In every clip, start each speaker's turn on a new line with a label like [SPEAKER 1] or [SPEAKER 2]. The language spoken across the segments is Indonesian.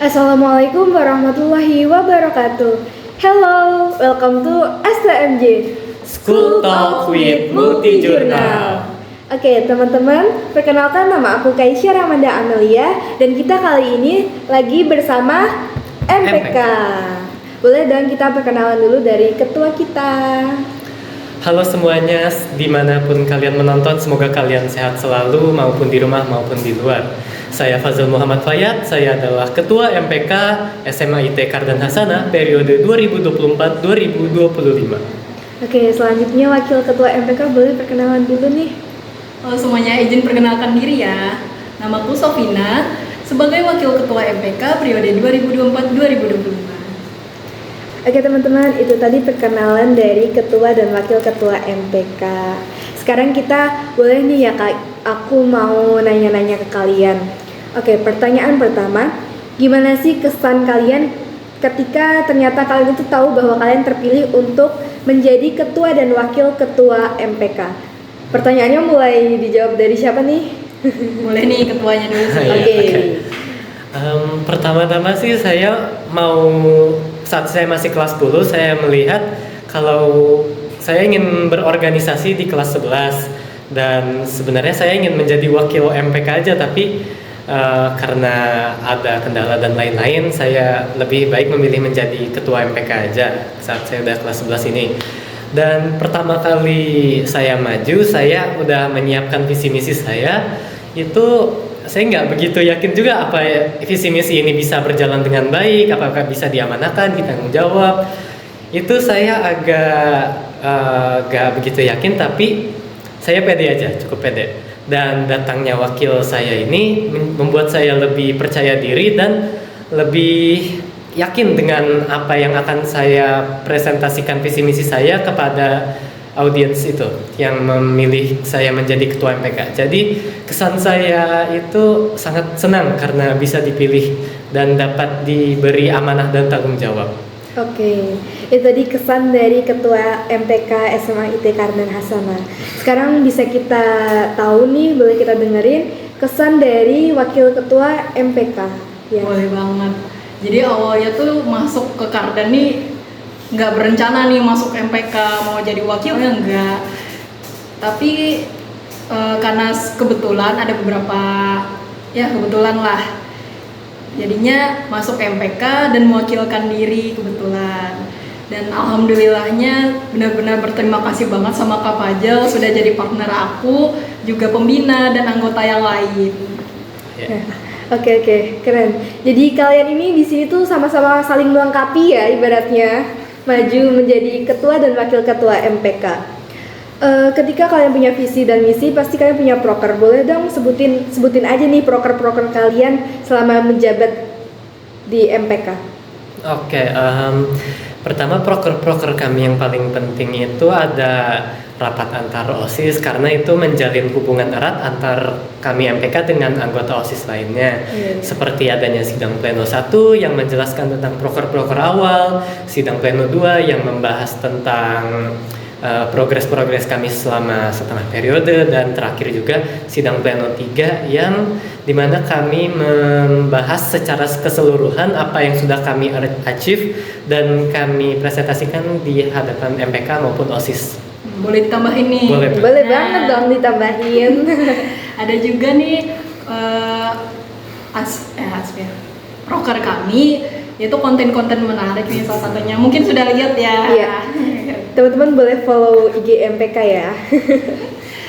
[SPEAKER 1] Assalamualaikum warahmatullahi wabarakatuh. Hello, welcome to STMJ
[SPEAKER 2] School Talk with Multi Journal.
[SPEAKER 1] Oke teman-teman, perkenalkan nama aku Kaisya Ramanda Amelia dan kita kali ini lagi bersama MPK. Boleh dong kita perkenalan dulu dari ketua kita.
[SPEAKER 2] Halo semuanya, dimanapun kalian menonton, semoga kalian sehat selalu maupun di rumah maupun di luar. Saya Fazil Muhammad Fayat, saya adalah Ketua MPK SMA IT Kardan Hasanah periode 2024-2025.
[SPEAKER 1] Oke, selanjutnya Wakil Ketua MPK boleh perkenalan dulu nih.
[SPEAKER 3] Halo semuanya, izin perkenalkan diri ya. Namaku Sofina, sebagai Wakil Ketua MPK periode 2024-2025.
[SPEAKER 1] Oke teman-teman, itu tadi perkenalan dari Ketua dan Wakil Ketua MPK. Sekarang kita boleh nih ya Kak, aku mau nanya-nanya ke kalian. Oke, pertanyaan pertama, gimana sih kesan kalian ketika ternyata kalian itu tahu bahwa kalian terpilih untuk menjadi Ketua dan Wakil Ketua MPK? Pertanyaannya mulai dijawab dari siapa nih?
[SPEAKER 3] Boleh nih ketuanya dulu sih.
[SPEAKER 1] Oke.
[SPEAKER 2] Pertama-tama sih saya mau, saat saya masih kelas 10, saya melihat kalau saya ingin berorganisasi di kelas 11 dan sebenarnya saya ingin menjadi wakil MPK aja, tapi karena ada kendala dan lain-lain, saya lebih baik memilih menjadi ketua MPK aja saat saya udah kelas 11 ini. Dan pertama kali saya maju, saya udah menyiapkan visi misi saya. Itu saya nggak begitu yakin juga apa visi misi ini bisa berjalan dengan baik, apakah bisa diamanahkan, ditanggung jawab. Itu saya agak nggak begitu yakin, tapi saya pede aja, cukup pede. Dan datangnya wakil saya ini membuat saya lebih percaya diri dan lebih yakin dengan apa yang akan saya presentasikan visi misi saya kepada audiens itu yang memilih saya menjadi ketua MPK. Jadi kesan saya itu sangat senang karena bisa dipilih dan dapat diberi amanah dan tanggung jawab.
[SPEAKER 1] Oke, itu tadi kesan dari Ketua MPK SMA IT Kardan Hasanah. Sekarang bisa kita tahu nih, boleh kita dengerin kesan dari Wakil Ketua MPK. Ya.
[SPEAKER 3] Boleh banget. Jadi awalnya tuh masuk ke Kardan nih nggak berencana nih masuk MPK mau jadi wakilnya, enggak. Tapi karena kebetulan ada beberapa, ya kebetulan lah. Jadinya masuk MPK dan mewakilkan diri kebetulan. Dan alhamdulillahnya benar-benar berterima kasih banget sama Kak Fajal sudah jadi partner aku, juga pembina dan anggota yang lain.
[SPEAKER 2] Yeah.
[SPEAKER 1] Oke, keren. Jadi kalian ini di sini tuh sama-sama saling melengkapi ya ibaratnya, maju menjadi ketua dan wakil ketua MPK. Ketika kalian punya visi dan misi, pasti kalian punya proker. Boleh dong sebutin aja nih proker-proker kalian selama menjabat di MPK.
[SPEAKER 2] Oke, pertama proker-proker kami yang paling penting itu ada rapat antar OSIS, karena itu menjalin hubungan erat antar kami MPK dengan anggota OSIS lainnya. Seperti adanya sidang pleno 1 yang menjelaskan tentang proker-proker awal, sidang pleno 2 yang membahas tentang progres-progres kami selama setengah periode, dan terakhir juga sidang pleno 3 yang dimana kami membahas secara keseluruhan apa yang sudah kami achieve dan kami presentasikan di hadapan MPK maupun OSIS.
[SPEAKER 3] Boleh ditambahin nih?
[SPEAKER 1] Boleh banget dong ditambahin.
[SPEAKER 3] Ada juga nih proker kami, yaitu konten-konten menarik nih, salah satunya mungkin sudah lihat ya.
[SPEAKER 1] Iya. Teman-teman boleh follow IG MPK ya.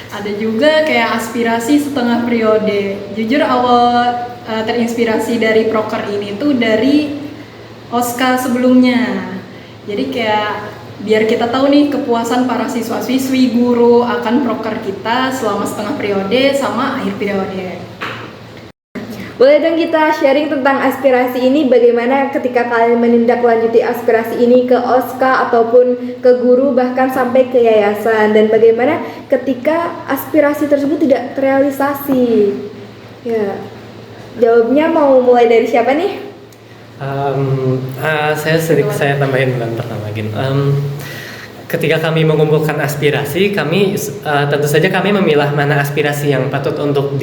[SPEAKER 3] Ada juga kayak aspirasi setengah periode. Jujur awal terinspirasi dari proker ini tuh dari OSKA sebelumnya. Jadi kayak biar kita tahu nih kepuasan para siswa-siswi, guru akan proker kita selama setengah periode sama akhir periode.
[SPEAKER 1] Boleh dong kita sharing tentang aspirasi ini, bagaimana ketika kalian menindaklanjuti aspirasi ini ke OSKA ataupun ke guru bahkan sampai ke yayasan, dan bagaimana ketika aspirasi tersebut tidak terrealisasi. Ya, jawabnya mau mulai dari siapa nih?
[SPEAKER 2] Saya tambahin bulan pertama lagi. Ketika kami mengumpulkan aspirasi, kami tentu saja kami memilah mana aspirasi yang patut untuk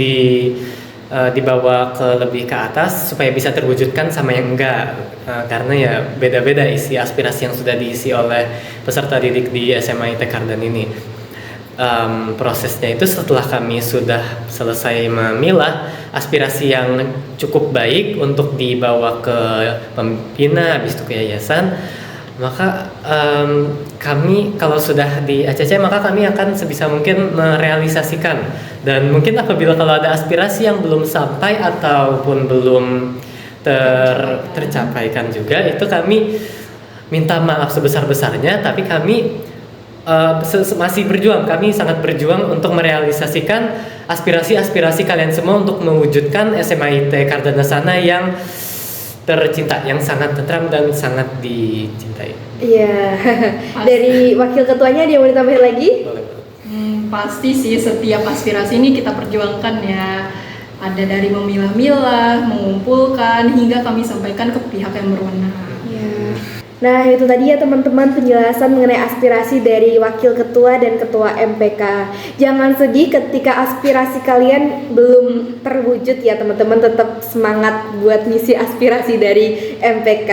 [SPEAKER 2] dibawa ke lebih ke atas supaya bisa terwujudkan sama yang enggak. Karena ya beda-beda isi aspirasi yang sudah diisi oleh peserta didik di SMA IT Cardan ini. Prosesnya itu setelah kami sudah selesai memilah aspirasi yang cukup baik untuk dibawa ke pembina, habis itu ke yayasan, maka kami kalau sudah di ACC maka kami akan sebisa mungkin merealisasikan, dan mungkin apabila kalau ada aspirasi yang belum sampai ataupun belum tercapaikan juga, itu kami minta maaf sebesar-besarnya, tapi kami masih berjuang, kami sangat berjuang untuk merealisasikan aspirasi-aspirasi kalian semua untuk mewujudkan SMA IT Kardanasana yang tercinta, yang sangat tentram dan sangat dicintai.
[SPEAKER 1] Iya. Dari wakil ketuanya dia mau ditambahin lagi?
[SPEAKER 2] Boleh.
[SPEAKER 3] Pasti sih setiap aspirasi ini kita perjuangkan ya. Ada dari memilah-milah, mengumpulkan, hingga kami sampaikan ke pihak yang berwenang.
[SPEAKER 1] Ya. Nah itu tadi ya teman-teman penjelasan mengenai aspirasi dari wakil ketua dan ketua MPK. Jangan sedih ketika aspirasi kalian belum terwujud ya teman-teman, tetap semangat buat misi aspirasi dari MPK.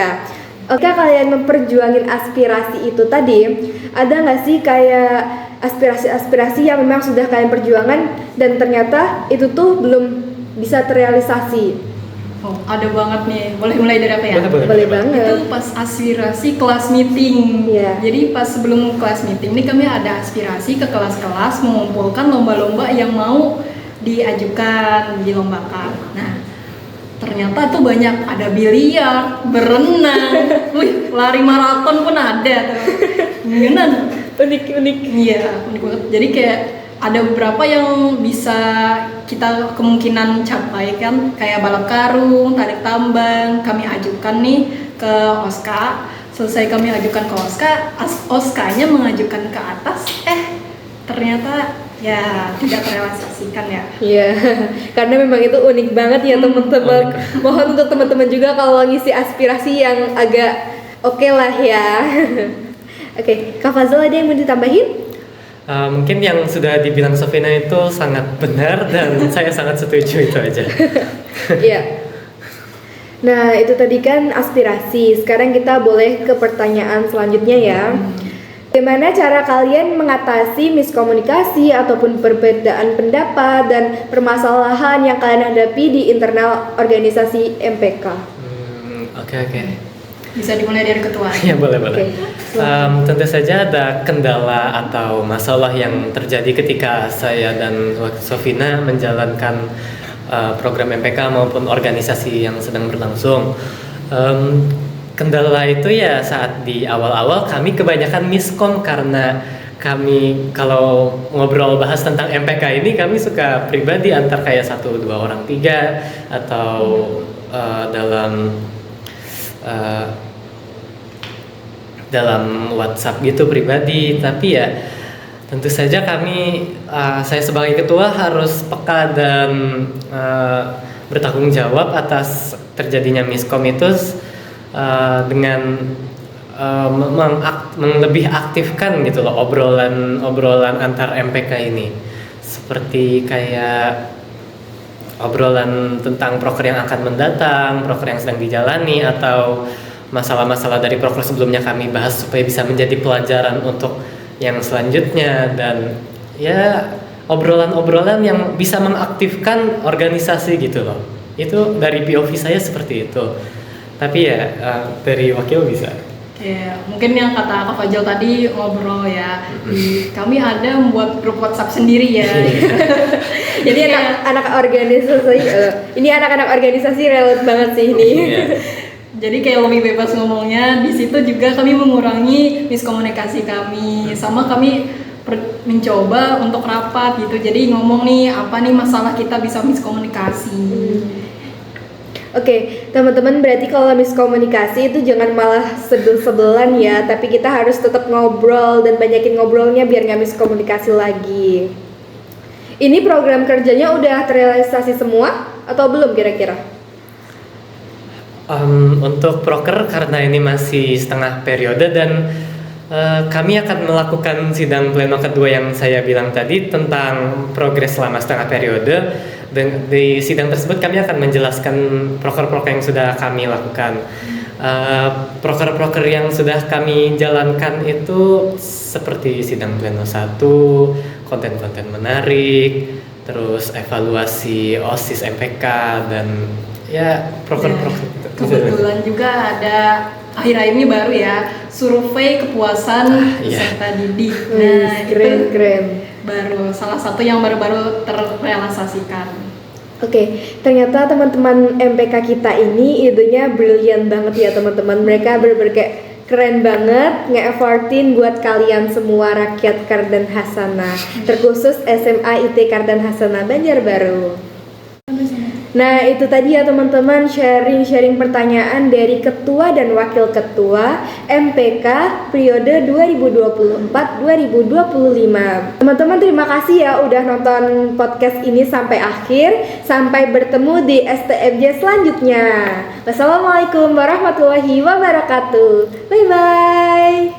[SPEAKER 1] Oke, kalian memperjuangin aspirasi itu tadi, ada nggak sih kayak aspirasi-aspirasi yang memang sudah kalian perjuangan dan ternyata itu tuh belum bisa terrealisasi?
[SPEAKER 3] Oh, ada banget nih. Boleh mulai dari apa ya?
[SPEAKER 1] Boleh banget.
[SPEAKER 3] Itu pas aspirasi kelas meeting.
[SPEAKER 1] Iya.
[SPEAKER 3] Jadi pas sebelum kelas meeting ini kami ada aspirasi ke kelas-kelas mengumpulkan lomba-lomba yang mau diajukan, dilombakan. Nah, ternyata tuh banyak, ada biliar, berenang, lari maraton pun ada tuh. Beneran.
[SPEAKER 1] Unik-unik.
[SPEAKER 3] Iya, unik banget. Jadi kayak ada beberapa yang bisa kita kemungkinan capai kan, kayak balap karung, tarik tambang, kami ajukan nih ke OSKA. Selesai kami ajukan ke OSKA, OSKA-nya mengajukan ke atas, ternyata ya tidak terrealisasikan ya.
[SPEAKER 1] Iya, karena memang itu unik banget ya teman-teman. Mohon untuk teman-teman juga kalau ngisi aspirasi yang agak oke lah ya. Oke, Kak Fazal ada yang mau ditambahin?
[SPEAKER 2] Mungkin yang sudah dibilang Sofina itu sangat benar dan saya sangat setuju itu aja.
[SPEAKER 1] Iya. Nah itu tadi kan aspirasi. Sekarang kita boleh ke pertanyaan selanjutnya ya. Bagaimana cara kalian mengatasi miskomunikasi ataupun perbedaan pendapat dan permasalahan yang kalian hadapi di internal organisasi MPK?
[SPEAKER 2] Oke.
[SPEAKER 3] Bisa dimulai dari ketua.
[SPEAKER 2] Ya boleh.
[SPEAKER 1] Oke.
[SPEAKER 2] Tentu saja ada kendala atau masalah yang terjadi ketika saya dan Sofina menjalankan program MPK maupun organisasi yang sedang berlangsung. Kendala itu ya saat di awal-awal kami kebanyakan miskom, karena kami kalau ngobrol bahas tentang MPK ini kami suka pribadi antar kayak 1, 2 orang, 3 atau dalam WhatsApp gitu pribadi. Tapi ya tentu saja saya sebagai ketua harus peka dan bertanggung jawab atas terjadinya miskom itu dengan lebih aktifkan gitu loh obrolan antar MPK ini, seperti kayak obrolan tentang proker yang akan mendatang, proker yang sedang dijalani, atau masalah-masalah dari proker sebelumnya kami bahas supaya bisa menjadi pelajaran untuk yang selanjutnya. Dan ya obrolan-obrolan yang bisa mengaktifkan organisasi gitu loh. Itu dari POV saya seperti itu. Tapi ya dari wakil bisa.
[SPEAKER 3] Ya, mungkin yang kata Kak Fajal tadi ngobrol ya. Kami ada membuat grup WhatsApp sendiri ya.
[SPEAKER 1] Jadi anak-anak organisasi ini anak-anak organisasi relate banget sih ini.
[SPEAKER 3] Jadi kayak lebih bebas ngomongnya. Di situ juga kami mengurangi miskomunikasi kami. Sama kami mencoba untuk rapat gitu. Jadi ngomong nih apa nih masalah kita bisa miskomunikasi.
[SPEAKER 1] Oke, teman-teman, berarti kalau miskomunikasi itu jangan malah sebel-sebelan ya, tapi kita harus tetap ngobrol dan banyakin ngobrolnya biar nggak miskomunikasi lagi. Ini program kerjanya udah terrealisasi semua atau belum kira-kira?
[SPEAKER 2] Untuk proker karena ini masih setengah periode dan kami akan melakukan sidang pleno kedua yang saya bilang tadi tentang progres selama setengah periode. Di sidang tersebut kami akan menjelaskan proker-proker yang sudah kami lakukan. Proker-proker yang sudah kami jalankan itu seperti sidang pleno 1, konten-konten menarik, terus evaluasi OSIS MPK, dan ya proker-proker gitu.
[SPEAKER 3] Kebetulan juga ada akhir-akhir ini baru ya, survei kepuasan peserta didik. Nah,
[SPEAKER 1] keren.
[SPEAKER 3] Baru salah satu yang baru-baru terrealisasikan.
[SPEAKER 1] Oke, ternyata teman-teman MPK kita ini idenya brilian banget ya teman-teman. Mereka bener-bener kayak keren banget nge-effortin buat kalian semua rakyat Kardan Hasanah, terkhusus SMA IT Kardan Hasanah Banjarbaru. Nah, itu tadi ya teman-teman, sharing pertanyaan dari ketua dan wakil ketua MPK periode 2024-2025. Teman-teman, terima kasih ya udah nonton podcast ini sampai akhir. Sampai bertemu di STFJ selanjutnya. Wassalamualaikum warahmatullahi wabarakatuh. Bye bye.